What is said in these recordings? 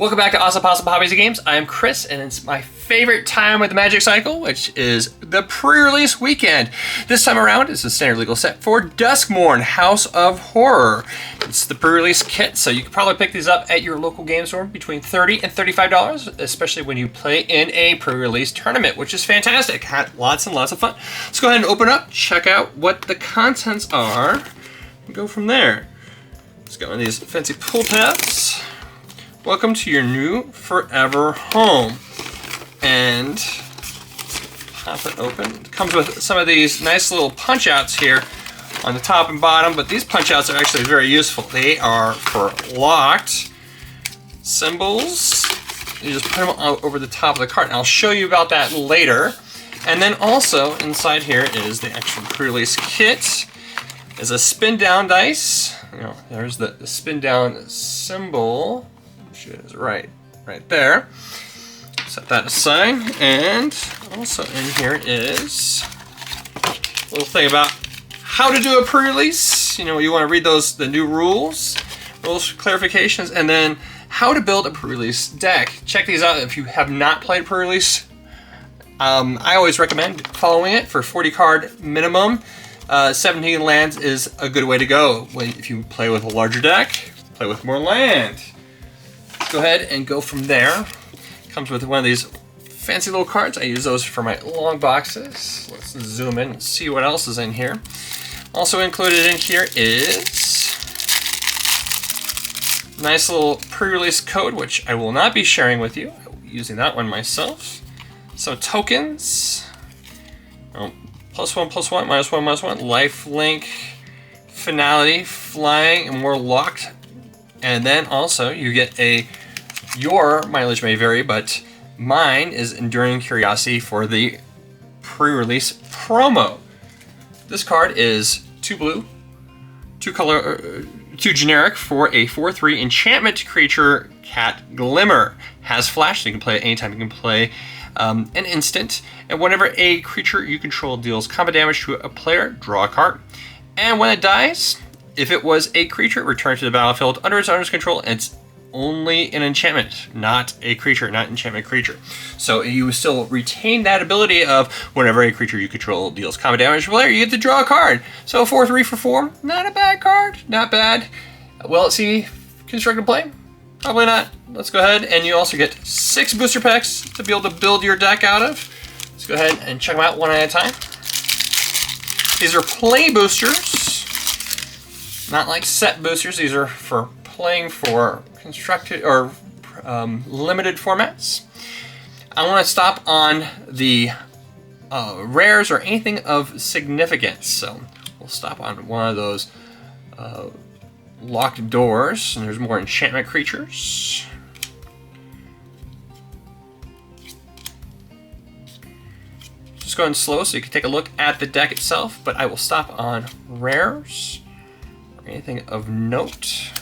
Welcome back to Awesome Possum Hobbies and Games. I am Chris, and it's my favorite time with the Magic Cycle, which is the pre-release weekend. This time around, it's a standard legal set for Duskmourn, House of Horror. It's the pre-release kit, so you can probably pick these up at your local game store between $30 and $35, especially when you play in a pre-release tournament, which is fantastic. Had lots and lots of fun. Let's go ahead and open up, check out what the contents are, and go from there. Let's get one of these fancy pull tabs. Welcome to your new forever home. And pop it open. It comes with some of these nice little punch outs here on the top and bottom, but these punch outs are actually very useful. They are for locked symbols. You just put them over the top of the cart, and I'll show you about that later. And then also inside here is the actual pre-release kit. There's a spin down dice. There's the spin down symbol. It is right there. Set that aside, and also in here is a little thing about how to do a pre-release. You want to read the new rules clarifications, and then how to build a pre-release deck. Check these out if you have not played pre-release. I always recommend following it for 40 card minimum. 17 lands is a good way to go. If you play with a larger deck, play with more land. Go ahead and go from there. Comes with one of these fancy little cards. I use those for my long boxes. Let's zoom in and see what else is in here. Also included in here is a nice little pre-release code, which I will not be sharing with you. I will be using that one myself. Some tokens. +1, +1, -1, -1, life link, finality, flying, and more locked. And then also you get your mileage may vary, but mine is Enduring Curiosity for the pre-release promo. This card is 2 blue, 2 generic for a 4/3 enchantment creature, Cat Glimmer. Has flash, so you can play it anytime. You can play an instant, and whenever a creature you control deals combat damage to a player, draw a card. And when it dies, if it was a creature, return to the battlefield under its owner's control, and it's only an enchantment, not a creature, not enchantment creature. So you still retain that ability of whenever a creature you control deals combat damage to a player, you get to draw a card. So 4/3 for 4, not a bad card, not bad. Will it see constructed play? Probably not. Let's go ahead, and you also get 6 booster packs to be able to build your deck out of. Let's go ahead and check them out one at a time. These are play boosters. Not like set boosters. These are for playing for constructed or limited formats. I want to stop on the rares or anything of significance. So we'll stop on one of those locked doors, and there's more enchantment creatures. Just going slow so you can take a look at the deck itself, but I will stop on rares. Anything of note.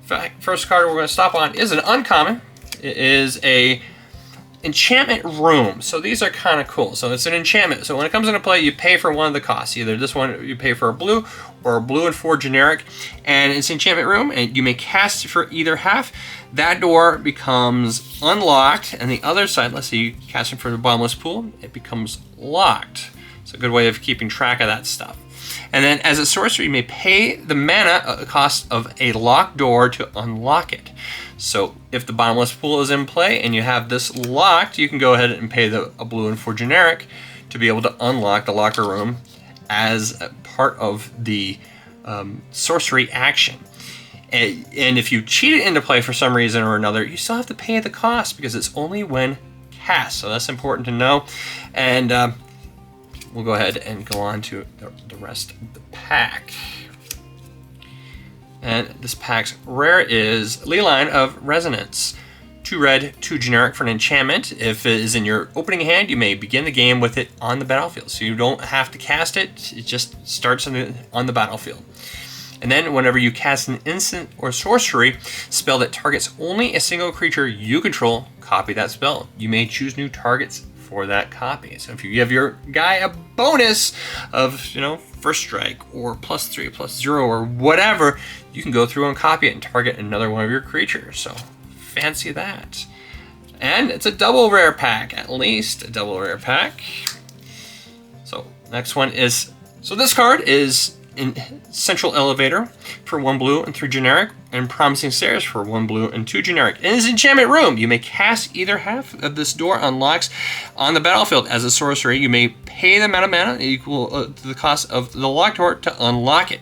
In fact, first card we're going to stop on is an uncommon. It is a enchantment room. So these are kind of cool. So it's an enchantment. So when it comes into play, you pay for one of the costs. Either this one you pay for a blue or a blue and 4 generic. And it's an enchantment room, and you may cast for either half. That door becomes unlocked, and the other side, let's say you cast it for the bottomless pool, it becomes locked. It's a good way of keeping track of that stuff. And then as a sorcerer, you may pay the mana cost of a locked door to unlock it. So if the bottomless pool is in play and you have this locked, you can go ahead and pay a blue and 4 generic to be able to unlock the locker room as a part of the sorcery action. And if you cheat it into play for some reason or another, you still have to pay the cost because it's only when cast. So that's important to know. And we'll go ahead and go on to the rest of the pack. And this pack's rare is Leyline of Resonance. 2 red, 2 generic for an enchantment. If it is in your opening hand, you may begin the game with it on the battlefield. So you don't have to cast it, it just starts on the battlefield. And then whenever you cast an instant or sorcery spell that targets only a single creature you control, copy that spell. You may choose new targets for that copy. So if you give your guy a bonus of, first strike or +3/+0 or whatever, you can go through and copy it and target another one of your creatures. So Fancy that. And it's a double rare pack, at least a double rare pack. So next one is, so this card is in Central Elevator for 1 blue and 3 generic, and Promising Stairs for 1 blue and 2 generic. In his Enchantment Room, you may cast either half of this door unlocks on the battlefield. As a sorcery, you may pay the amount of mana equal to the cost of the locked door to unlock it.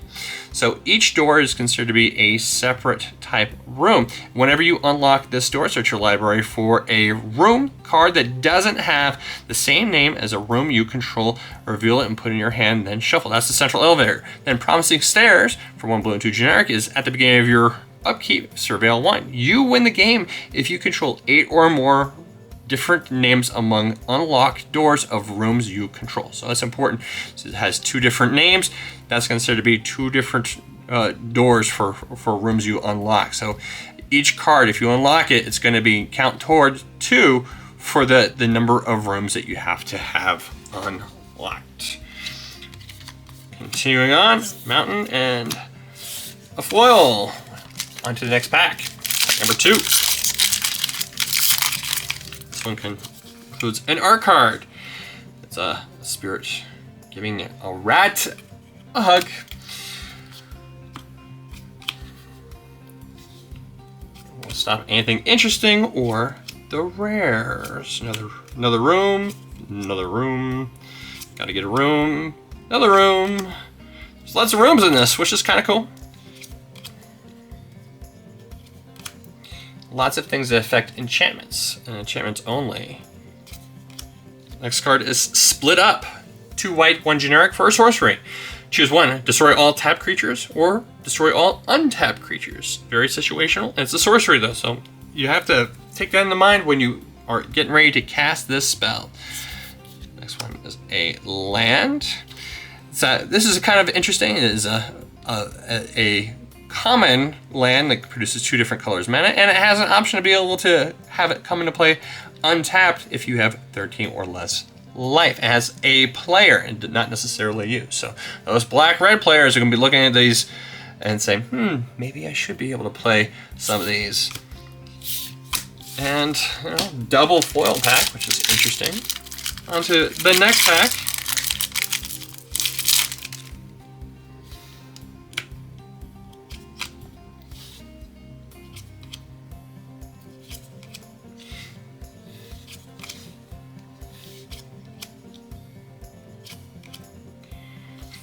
So each door is considered to be a separate type room. Whenever you unlock this door, search your library for a room card that doesn't have the same name as a room you control, reveal it and put it in your hand, then shuffle. That's the Central Elevator. Then Promising Stairs for 1 blue and 2 generic is at the beginning of your upkeep, Surveil 1. You win the game if you control 8 or more different names among unlocked doors of rooms you control. So that's important. So it has 2 different names. That's considered to be 2 different doors for rooms you unlock. So each card, if you unlock it, it's going to be count towards 2 for the number of rooms that you have to have unlocked. Continuing on, Mountain and a foil. On to the next pack. Pack number 2. This one includes an art card. It's a spirit giving a rat a hug. We'll stop anything interesting or the rares. Another room. Another room. Gotta get a room. Another room. There's lots of rooms in this, which is kind of cool. Lots of things that affect enchantments, and enchantments only. Next card is Split Up. 2 white, 1 generic for a sorcery. Choose one, destroy all tapped creatures, or destroy all untapped creatures. Very situational, and it's a sorcery though, so you have to take that into mind when you are getting ready to cast this spell. Next one is a land. This is kind of interesting. It is a common land that produces 2 different colors mana, and it has an option to be able to have it come into play untapped if you have 13 or less life as a player, and not necessarily you. So those black-red players are going to be looking at these and saying, maybe I should be able to play some of these. And double foil pack, which is interesting. On to the next pack.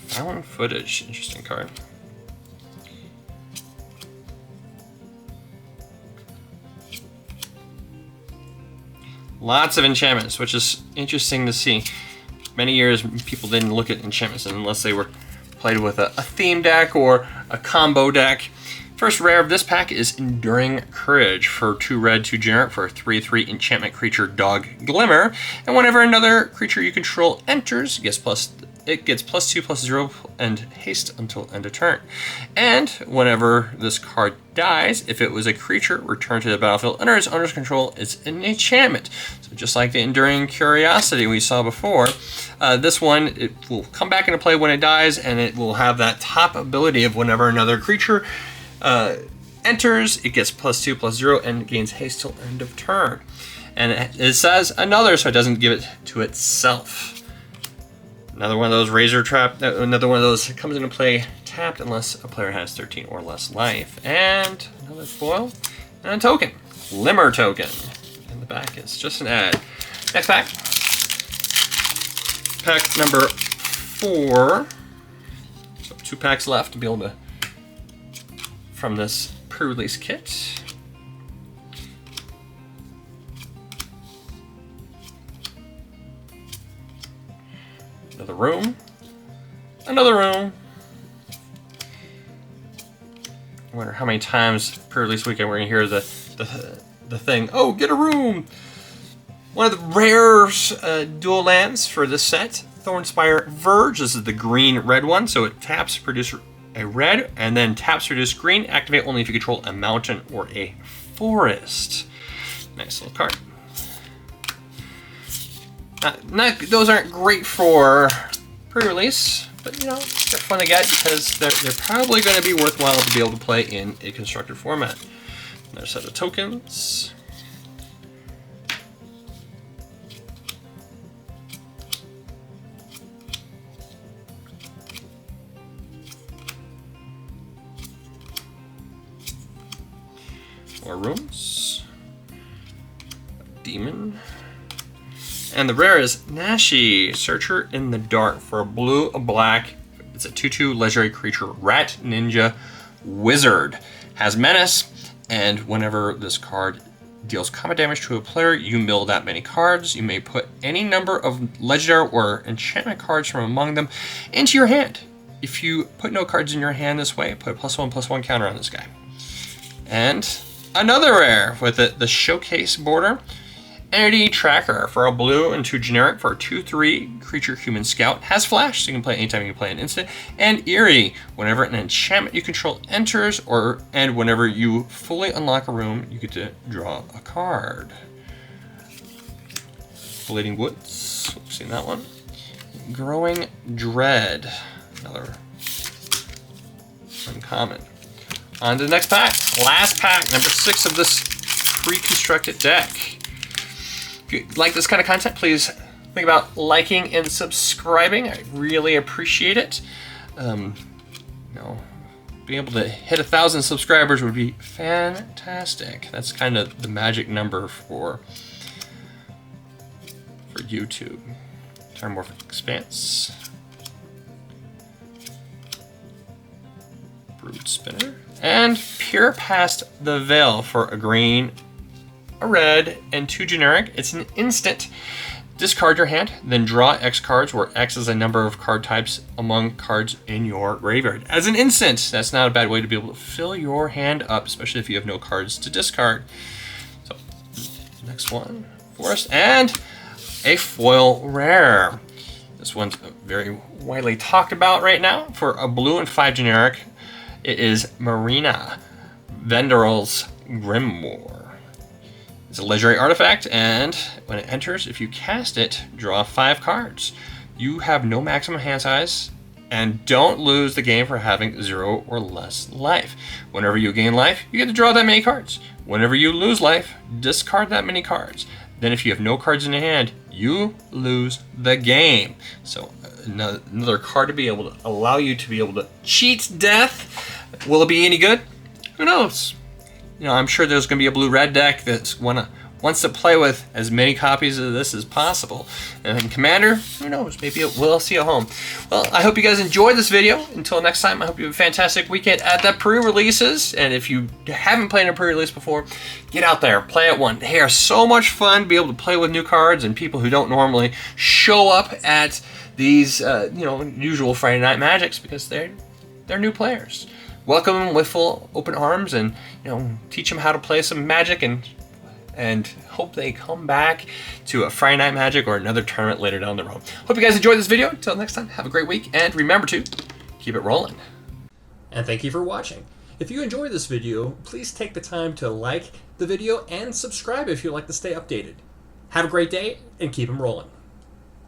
Found footage, interesting card. Lots of enchantments, which is interesting to see. Many years people didn't look at enchantments unless they were played with a theme deck or a combo deck. First rare of this pack is Enduring Courage for 2 red, 2 generic for a 3/3 enchantment creature, Dog Glimmer. And whenever another creature you control enters, it gets +2/+0 and haste until end of turn. And whenever this card dies, if it was a creature returned to the battlefield under its owner's control, it's an enchantment. So just like the Enduring Curiosity we saw before, this one, it will come back into play when it dies, and it will have that top ability of whenever another creature enters, it gets +2/+0 and gains haste till end of turn. And it says another, so it doesn't give it to itself. Another one of those razor trap, another one of those that comes into play tapped unless a player has 13 or less life. And another foil and a token, Glimmer token. And the back is just an ad. Next pack. Pack number 4. So 2 packs left to be able to, from this pre-release kit. Another room. Another room. I wonder how many times pre-release weekend we're gonna hear the thing, oh, get a room! One of the rare dual lands for this set, Thornspire Verge. This is the green-red one, so it taps, produce a red, and then taps, produce green, activate only if you control a mountain or a forest. Nice little card. Those aren't great for pre-release, but they're fun to get because they're probably going to be worthwhile to be able to play in a constructed format. Another set of tokens. More rooms. Demon. And the rare is Nashi, Searcher in the Dark, for a blue, a black. It's a 2/2 legendary creature, rat ninja wizard. Has menace, and whenever this card deals combat damage to a player, you mill that many cards. You may put any number of legendary or enchantment cards from among them into your hand. If you put no cards in your hand this way, put a +1/+1 counter on this guy. And another rare with the showcase border. Entity Tracker, for a blue and 2 generic, for a 2/3 creature human scout. Has flash, so you can play anytime you can play an instant. And Eerie, whenever an enchantment you control enters, and whenever you fully unlock a room, you get to draw a card. Bleeding Woods, we've seen that one. Growing Dread, another uncommon. On to the next pack. Last pack, number 6 of this pre-constructed deck. If you like this kind of content, please think about liking and subscribing. I really appreciate it. You know, being able to hit 1,000 subscribers would be fantastic. That's kind of the magic number for YouTube. Terramorphic Expanse. Brood Spinner. And Peer Past the Veil, for a green, a red, and 2 generic. It's an instant. Discard your hand, then draw X cards, where X is a number of card types among cards in your graveyard. As an instant, that's not a bad way to be able to fill your hand up, especially if you have no cards to discard. So, next one for us, and a foil rare. This one's very widely talked about right now. For a blue and 5 generic, it is Marina Vendaral's Grimoire. It's a legendary artifact, and when it enters, if you cast it, draw 5 cards. You have no maximum hand size, and don't lose the game for having 0 or less life. Whenever you gain life, you get to draw that many cards. Whenever you lose life, discard that many cards. Then if you have no cards in your hand, you lose the game. So another card to be able to allow you to be able to cheat death. Will it be any good? Who knows? You know, I'm sure there's going to be a blue-red deck that wants to play with as many copies of this as possible. And in Commander, who knows? Maybe it will see a home. Well, I hope you guys enjoyed this video. Until next time, I hope you have a fantastic weekend at the pre-releases. And if you haven't played a pre-release before, get out there, play at one. They are so much fun to be able to play with new cards and people who don't normally show up at these, usual Friday Night Magics, because they're new players. Welcome them with full open arms, and teach them how to play some Magic, and hope they come back to a Friday Night Magic or another tournament later down the road. Hope you guys enjoyed this video. Until next time, have a great week, and remember to keep it rolling. And thank you for watching. If you enjoyed this video, please take the time to like the video and subscribe if you'd like to stay updated. Have a great day, and keep them rolling.